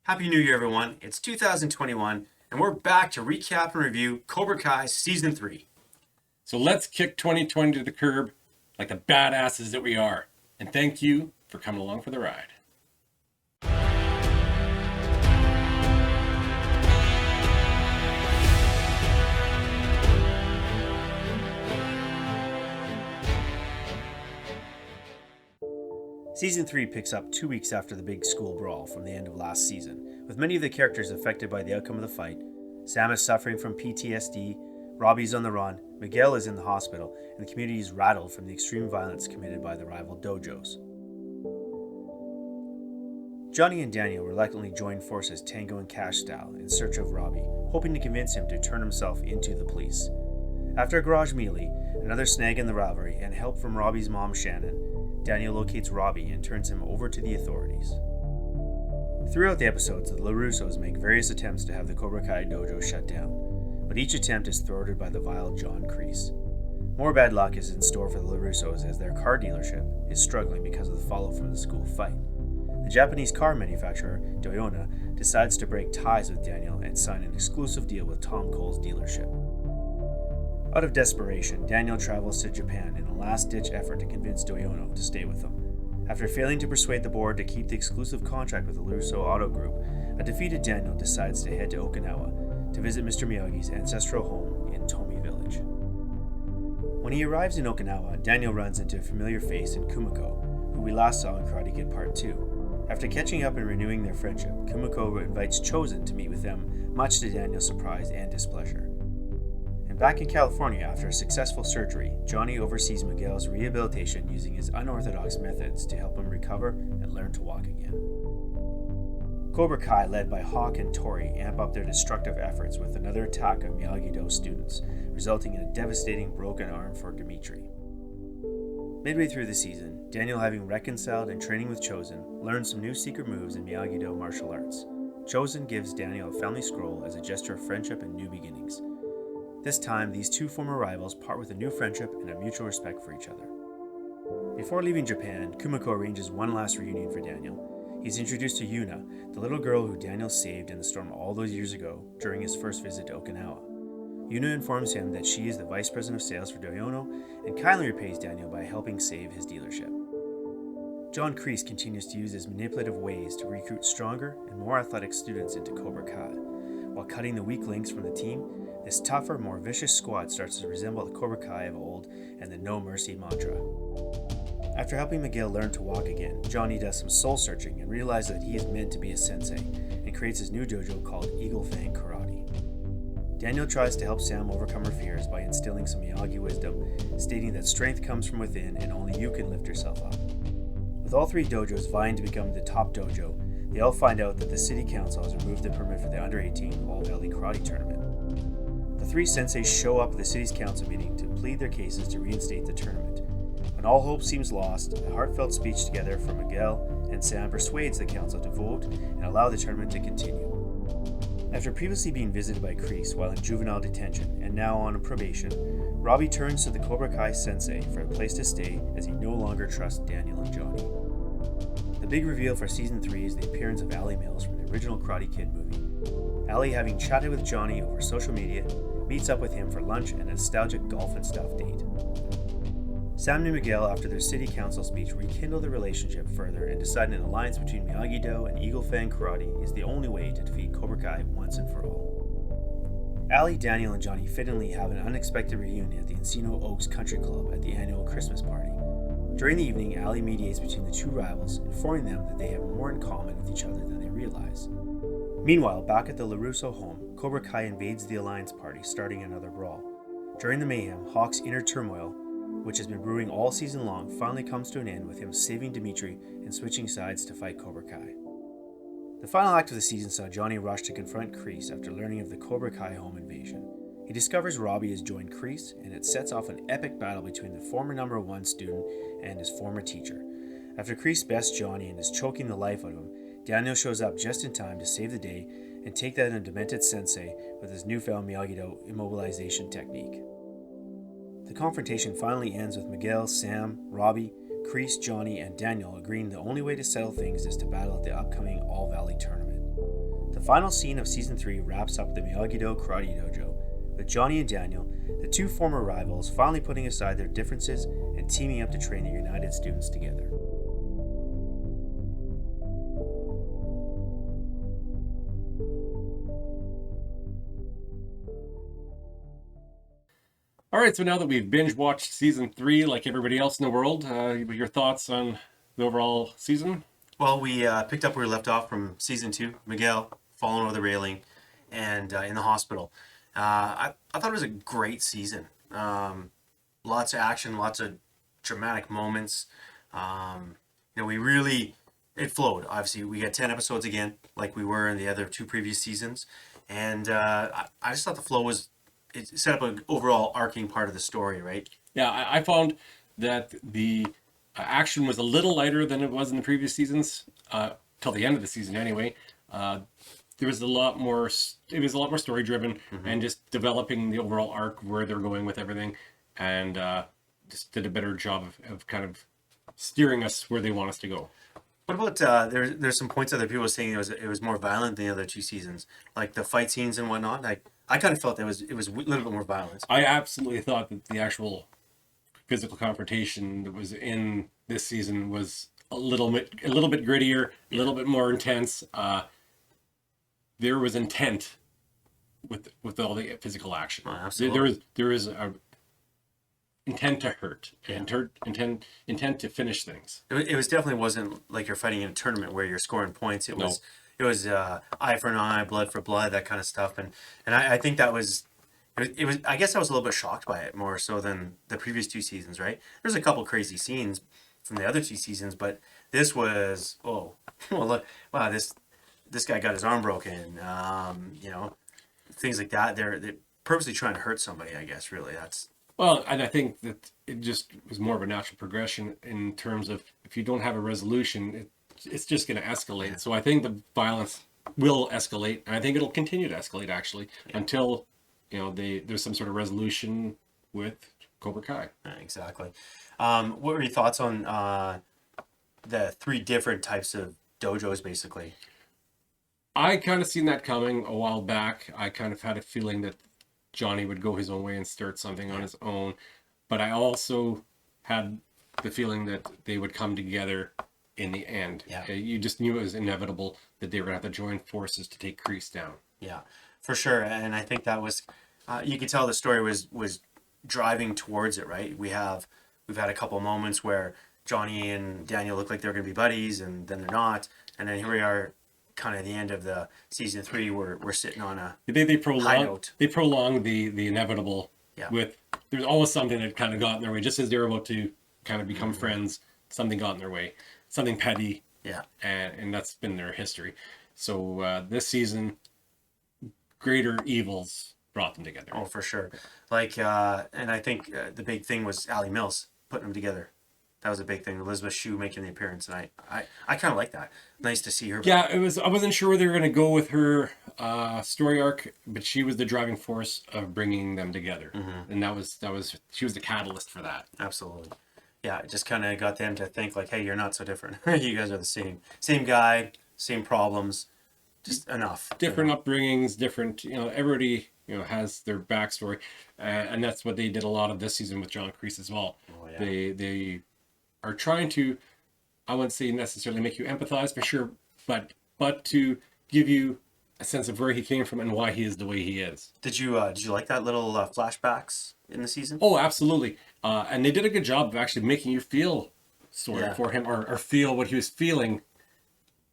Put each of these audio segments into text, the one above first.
Happy New Year, everyone. It's 2021, and we're back to recap and review Cobra Kai Season 3. So let's kick 2020 to the curb like the badasses that we are. And thank you for coming along for the ride. Season 3 picks up 2 weeks after the big school brawl from the end of last season, with many of the characters affected by the outcome of the fight. Sam is suffering from PTSD, Robbie's on the run, Miguel is in the hospital, and the community is rattled from the extreme violence committed by the rival dojos. Johnny and Daniel reluctantly join forces Tango and Cash style in search of Robbie, hoping to convince him to turn himself into the police. After a garage melee, another snag in the rivalry, and help from Robbie's mom Shannon, Daniel locates Robbie and turns him over to the authorities. Throughout the episodes, the LaRussos make various attempts to have the Cobra Kai dojo shut down, but each attempt is thwarted by the vile John Kreese. More bad luck is in store for the LaRussos as their car dealership is struggling because of the fallout from the school fight. The Japanese car manufacturer, Toyota, decides to break ties with Daniel and sign an exclusive deal with Tom Cole's dealership. Out of desperation, Daniel travels to Japan in a last-ditch effort to convince Toyota to stay with him. After failing to persuade the board to keep the exclusive contract with the LaRusso Auto Group, a defeated Daniel decides to head to Okinawa to visit Mr. Miyagi's ancestral home in Tomi Village. When he arrives in Okinawa, Daniel runs into a familiar face in Kumiko, who we last saw in Karate Kid Part 2. After catching up and renewing their friendship, Kumiko invites Chosen to meet with them, much to Daniel's surprise and displeasure. Back in California after a successful surgery, Johnny oversees Miguel's rehabilitation using his unorthodox methods to help him recover and learn to walk again. Cobra Kai, led by Hawk and Tori, amp up their destructive efforts with another attack on Miyagi-Do students, resulting in a devastating broken arm for Dimitri. Midway through the season, Daniel, having reconciled and training with Chosen, learns some new secret moves in Miyagi-Do martial arts. Chosen gives Daniel a family scroll as a gesture of friendship and new beginnings. This time, these two former rivals part with a new friendship and a mutual respect for each other. Before leaving Japan, Kumiko arranges one last reunion for Daniel. He's introduced to Yuna, the little girl who Daniel saved in the storm all those years ago during his first visit to Okinawa. Yuna informs him that she is the vice president of sales for Doyono and kindly repays Daniel by helping save his dealership. John Kreese continues to use his manipulative ways to recruit stronger and more athletic students into Cobra Kai. While cutting the weak links from the team, this tougher, more vicious squad starts to resemble the Cobra Kai of old and the No Mercy mantra. After helping Miguel learn to walk again, Johnny does some soul searching and realizes that he is meant to be a sensei and creates his new dojo called Fang Karate. Daniel tries to help Sam overcome her fears by instilling some Miyagi wisdom, stating that strength comes from within and only you can lift yourself up. With all three dojos vying to become the top dojo, they all find out that the city council has removed the permit for the under-18 All Valley Karate Tournament. The three senseis show up at the city's council meeting to plead their cases to reinstate the tournament. When all hope seems lost, a heartfelt speech together from Miguel and Sam persuades the council to vote and allow the tournament to continue. After previously being visited by Kreese while in juvenile detention and now on probation, Robbie turns to the Cobra Kai sensei for a place to stay as he no longer trusts Daniel and Johnny. The big reveal for Season 3 is the appearance of Allie Mills from the original Karate Kid movie. Allie, having chatted with Johnny over social media, meets up with him for lunch and a nostalgic golf and stuff date. Sam and Miguel, after their city council speech, rekindle the relationship further and decide an alliance between Miyagi-Do and Fang Karate is the only way to defeat Cobra Kai once and for all. Allie, Daniel, and Johnny fittingly have an unexpected reunion at the Encino Oaks Country Club at the annual Christmas party. During the evening, Allie mediates between the two rivals, informing them that they have more in common with each other than they realize. Meanwhile, back at the LaRusso home, Cobra Kai invades the Alliance party, starting another brawl. During the mayhem, Hawk's inner turmoil, which has been brewing all season long, finally comes to an end with him saving Dimitri and switching sides to fight Cobra Kai. The final act of the season saw Johnny rush to confront Kreese after learning of the Cobra Kai home invasion. He discovers Robbie has joined Kreese, and it sets off an epic battle between the former number 1 student and his former teacher. After Kreese bests Johnny and is choking the life out of him, Daniel shows up just in time to save the day and take that in demented sensei with his newfound Miyagi-Do immobilization technique. The confrontation finally ends with Miguel, Sam, Robbie, Kreese, Johnny, and Daniel agreeing the only way to settle things is to battle at the upcoming All Valley tournament. final scene of Season 3 wraps up the Miyagi-Do Karate Dojo, with Johnny and Daniel, the two former rivals, finally putting aside their differences and teaming up to train the united students together. All right, so now that we've binge watched season 3, like everybody else in the world, your thoughts on the overall season? Well, we picked up where we left off from Season 2, Miguel falling over the railing and in the hospital. I thought it was a great season. Lots of action, lots of dramatic moments. It flowed. Obviously, we had 10 episodes again, like we were in the other 2 previous seasons. And I just thought the flow it set up an overall arcing part of the story, right? Yeah, I found that the action was a little lighter than it was in the previous seasons, till the end of the season anyway. There was a lot more story driven, and just developing the overall arc where they're going with everything, and just did a better job of kind of steering us where they want us to go. What about there's some points other people were saying it was more violent than the other 2 seasons, like the fight scenes and whatnot. I kind of felt that it was a little bit more violence. I absolutely thought that the actual physical confrontation that was in this season was a little bit grittier, a little bit more intense. There was intent with all the physical action. Oh, absolutely. There was a intent to hurt, intent to finish things. It was definitely wasn't like you're fighting in a tournament where you're scoring points. It was eye for an eye, blood for blood, that kind of stuff. And I think that was. It was. I guess I was a little bit shocked by it more so than the previous 2 seasons. Right? There's a couple crazy scenes from the other 2 seasons, but this was look, wow, this guy got his arm broken. Things like that. They're purposely trying to hurt somebody. I guess really that's. Well, and I think that it just was more of a natural progression in terms of if you don't have a resolution, it's just going to escalate. Yeah. So I think the violence will escalate, and I think it'll continue to escalate actually until there's some sort of resolution with Cobra Kai. Exactly. What were your thoughts on the 3 different types of dojos, basically? I kind of seen that coming a while back. I kind of had a feeling that Johnny would go his own way and start something on his own, but I also had the feeling that they would come together in the end. Yeah. You just knew it was inevitable that they were going to have to join forces to take Kreese down. Yeah, for sure. And I think that was, you could tell the story was driving towards it, right? We've had a couple moments where Johnny and Daniel look like they're going to be buddies, and then they're not. And then here we are, kind of the end of the season 3, we're sitting on a high note. They prolong the inevitable. Yeah. There's always something that kind of got in their way, just as they're about to kind of become friends. Something got in their way, something petty. Yeah. And that's been their history. So this season, greater evils brought them together. Oh, for sure. And I think the big thing was Allie Mills putting them together. That was a big thing. Elizabeth Shue making the appearance, and I kind of like that. Nice to see her. Yeah, it was. I wasn't sure where they were going to go with her story arc, but she was the driving force of bringing them together, and that was she was the catalyst for that. Absolutely. Yeah, it just kind of got them to think like, hey, you're not so different. You guys are the same guy, same problems, just enough. Different upbringings, different. Everybody has their backstory, and that's what they did a lot of this season with John Kreese as well. Oh, yeah. They are trying to, I wouldn't say necessarily make you empathize for sure, but to give you a sense of where he came from and why he is the way he is. Did you like that little flashbacks in the season? Oh, absolutely. And they did a good job of actually making you feel sorry for him or feel what he was feeling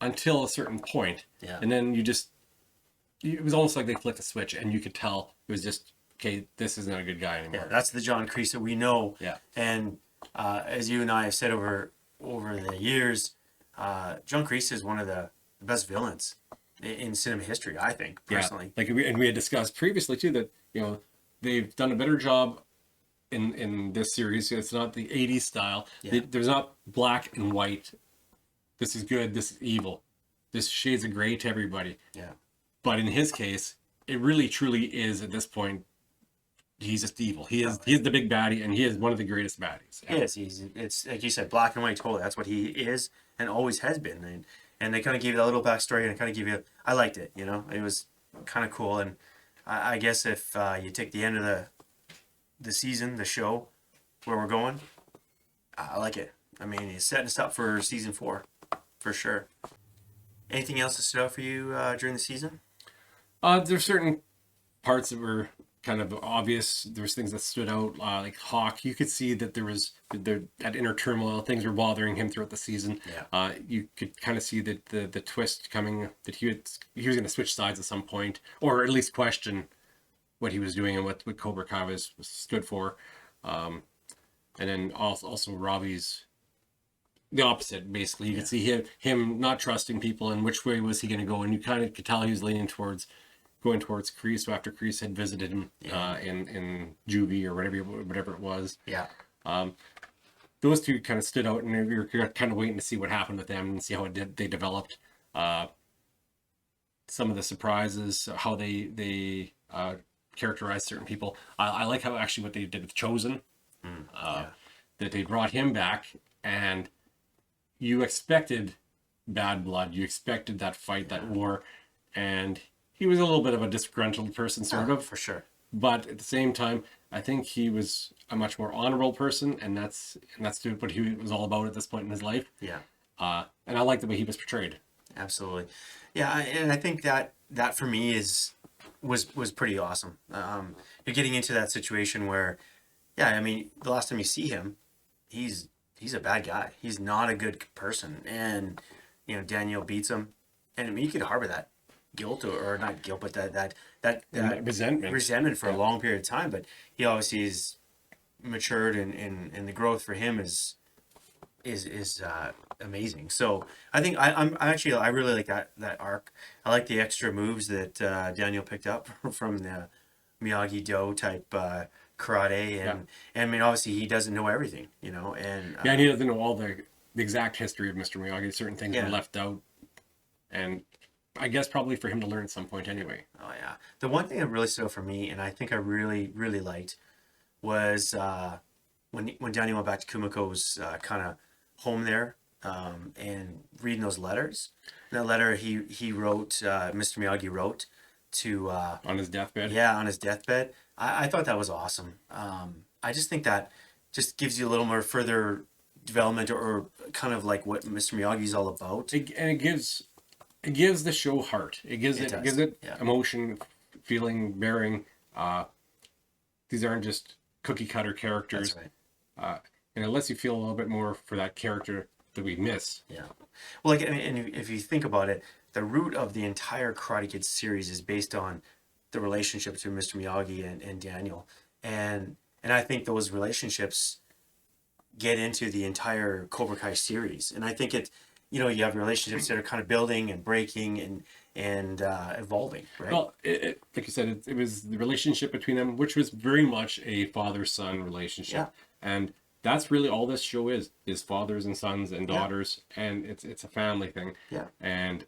until a certain point. Yeah. And then it was almost like they flicked a switch and you could tell it was just, okay, this isn't a good guy anymore. Yeah, that's the John Kreese that we know. Yeah. And as you and I have said over the years, John Kreese is one of the best villains in cinema history, I think, personally. Yeah. We had discussed previously too that they've done a better job in this series. It's not the 80s style. Yeah. There's not black and white. This is good. This is evil. This shades of gray to everybody. Yeah. But in his case, it really truly is at this point. He's just evil. He is the big baddie, and he is one of the greatest baddies. Yes, it's like you said, black and white. Totally, that's what he is and always has been. and they kind of gave you that little backstory, and it kind of gave you. I liked it. You know, it was kind of cool, and I guess if you take the end of the season, the show, where we're going, I like it. I mean, he's setting us up for season 4, for sure. Anything else that stood out for you during the season? There's certain parts that were kind of obvious. There's things that stood out, like Hawk. You could see that that inner turmoil, things were bothering him throughout the season. Yeah. You could kind of see that the twist coming, that he was going to switch sides at some point, or at least question what he was doing and what Cobra Kai was stood for. And then also Robbie's the opposite, basically. You could see him not trusting people, and which way was he going to go, and you kind of could tell he was leaning towards going towards Kreese after Kreese had visited him in juvie or whatever it was. Yeah. Those two kind of stood out, and we were kind of waiting to see what happened with them and see how they developed. Some of the surprises, how they characterized certain people. I like how actually what they did with Chosen, that they brought him back, and you expected bad blood, you expected that fight, that war, and he was a little bit of a disgruntled person, sort of. For sure. But at the same time, I think he was a much more honorable person, and that's what he was all about at this point in his life. Yeah. And I like the way he was portrayed. Absolutely. Yeah, and I think that for me was pretty awesome. You're getting into that situation where, yeah, I mean, the last time you see him, he's a bad guy. He's not a good person, and you know, Daniel beats him, and I mean, you could harbor that guilt or not guilt, but that resentment for a long period of time. But he obviously is matured, and the growth for him is amazing. So I think I really like that arc. I like the extra moves that Daniel picked up from the Miyagi-Do type karate, and I mean, obviously he doesn't know everything, you know, and and he doesn't know all the exact history of Mr. Miyagi. Certain things are left out, and I guess probably for him to learn at some point anyway. Oh yeah, the one thing that really stood out for me, and I think I really liked, was when Daniel went back to Kumiko's kind of home there, and reading those letters. And that letter he wrote, Mr. Miyagi wrote to On his deathbed. Yeah, on his deathbed. I thought that was awesome. I just think that just gives you a little more further development, or kind of like what Mr. Miyagi's all about. It gives the show heart. It gives it emotion, feeling, bearing. These aren't just cookie cutter characters. That's right. And it lets you feel a little bit more for that character that we miss. Yeah. Well, like, and if you think about it, the root of the entire Karate Kid series is based on the relationship between Mr. Miyagi and Daniel, and I think those relationships get into the entire Cobra Kai series. And I think you know, you have relationships that are kind of building and breaking and evolving, right? Well, like you said, it was the relationship between them, which was very much a father-son relationship. Yeah. And that's really all this show is fathers and sons and daughters, and it's a family thing. Yeah. And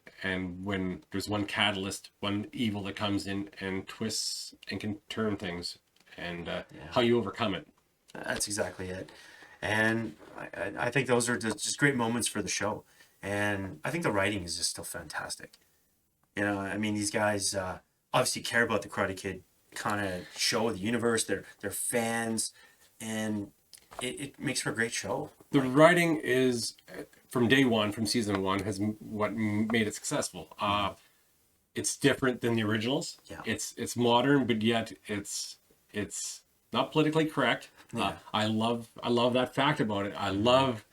when there's one catalyst, one evil that comes in and twists and can turn things, and how you overcome it. That's exactly it. And I think those are just great moments for the show. And I think the writing is just still fantastic. You know, I mean, these guys obviously care about the Karate Kid kind of show, the universe. They're fans, and it makes for a great show. The writing is, from day one, from season 1, has what made it successful. It's different than the originals. Yeah. It's modern, but yet it's not politically correct. Yeah. I love that fact about it. I love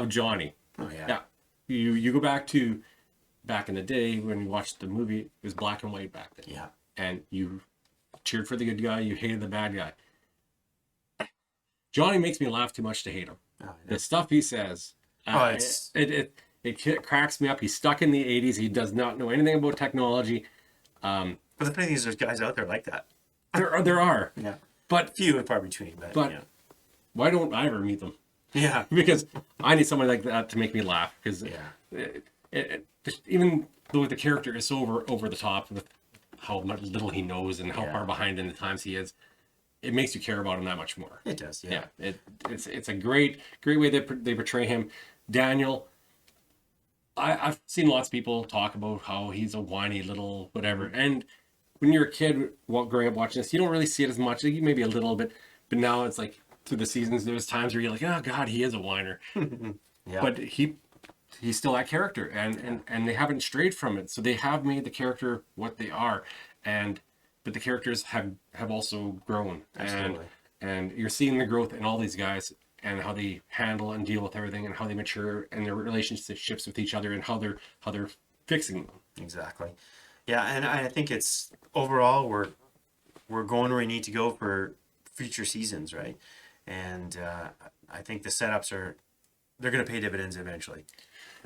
Johnny. Oh yeah. Yeah. You go back in the day when you watched the movie, it was black and white back then. Yeah. And you cheered for the good guy, you hated the bad guy. Johnny makes me laugh too much to hate him. Oh, yeah. The stuff he says, it cracks me up. He's stuck in the 80s. He does not know anything about technology. But the funny thing is, there's guys out there like that. There are. Yeah. But few and far between. But yeah. Why don't I ever meet them? Yeah. Because I need someone like that to make me laugh. Because even though the character is so over the top with how much little he knows and how far behind in the times he is, it makes you care about him that much more. It does, yeah. It's a great way they portray him. Daniel, I've seen lots of people talk about how he's a whiny little whatever. And when you're a kid growing up watching this, you don't really see it as much. Like, maybe a little bit, but now it's like through the seasons, there's times where you're like, oh God, he is a whiner. Yeah. But he's still that character, and they haven't strayed from it. So they have made the character what they are, but the characters have also grown. Absolutely. And you're seeing the growth in all these guys and how they handle and deal with everything and how they mature and their relationships with each other and how they're fixing them. Exactly. Yeah, and I think it's overall we're going where we need to go for future seasons, right? And I think the setups they're going to pay dividends eventually.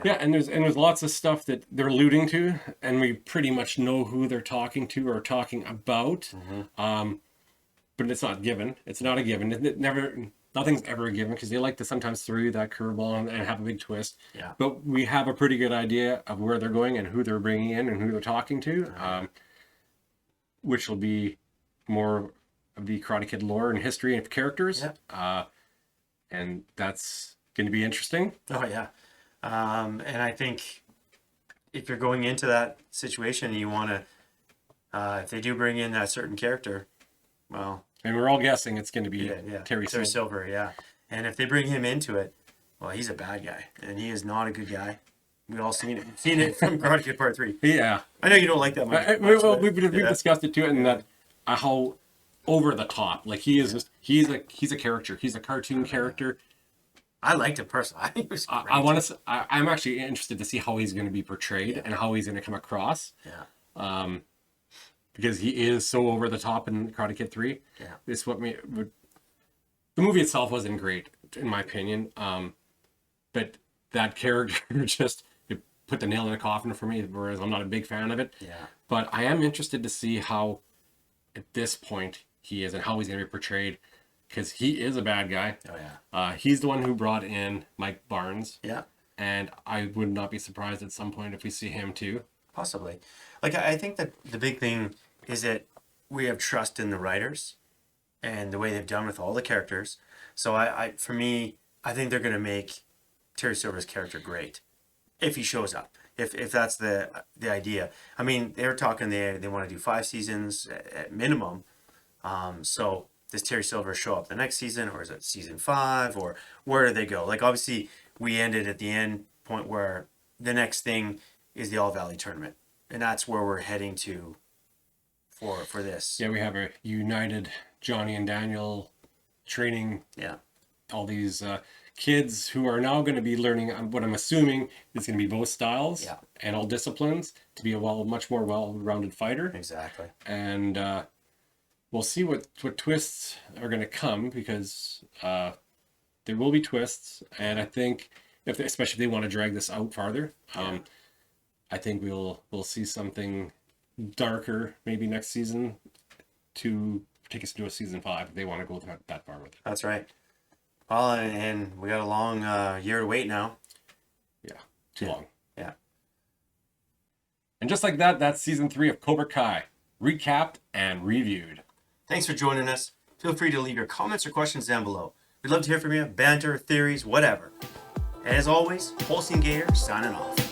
Yeah, and there's lots of stuff that they're alluding to, and we pretty much know who they're talking to or talking about. But it's not given. It's not a given. Nothing's ever a given, because they like to sometimes throw you that curveball and have a big twist. Yeah. But we have a pretty good idea of where they're going and who they're bringing in and who they're talking to, which will be more of the Karate Kid lore and history and characters. Yeah. And that's going to be interesting. Oh yeah. And I think if you're going into that situation and you want to, if they do bring in that certain character, well. And we're all guessing it's going to be Terry Silver. Yeah. And if they bring him into it, well, he's a bad guy, and he is not a good guy. We've all seen it from Karate Kid Part 3. Yeah. I know you don't like that much. We've discussed it too, and that how over the top, like he is just, he's a character. He's a cartoon character. I liked him personally. I think it was great. I'm actually interested to see how he's going to be portrayed and how he's going to come across. Yeah. Because he is so over the top in Karate Kid 3. Yeah. It's what the movie itself wasn't great, in my opinion. But that character just it put the nail in the coffin for me, whereas I'm not a big fan of it. Yeah. But I am interested to see how, at this point, he is and how he's going to be portrayed. Because he is a bad guy. Oh, yeah. He's the one who brought in Mike Barnes. Yeah. And I would not be surprised at some point if we see him too. Possibly. Like, I think that the big thing is that we have trust in the writers and the way they've done with all the characters. So for me, I think they're going to make Terry Silver's character great if he shows up. If that's the idea. I mean, they're talking they want to do 5 seasons at minimum. So does Terry Silver show up the next season, or is it season 5, or where do they go? Like, obviously, we ended at the end point where the next thing is the All Valley tournament, and that's where we're heading to for this. Yeah, we have a united Johnny and Daniel training. Yeah. All these kids who are now going to be learning what I'm assuming is going to be both styles and all disciplines to be a much more well-rounded fighter. Exactly. And we'll see what twists are going to come, because there will be twists, and I think especially if they want to drag this out farther, I think we'll see something darker maybe next season to take us into a season 5 if they want to go that far with it. That's right. Well, and we got a long year to wait now. Yeah, too long. Yeah. And just like that, that's season 3 of Cobra Kai, recapped and reviewed. Thanks for joining us. Feel free to leave your comments or questions down below. We'd love to hear from you, banter, theories, whatever. And as always, Polsey and Gator signing off.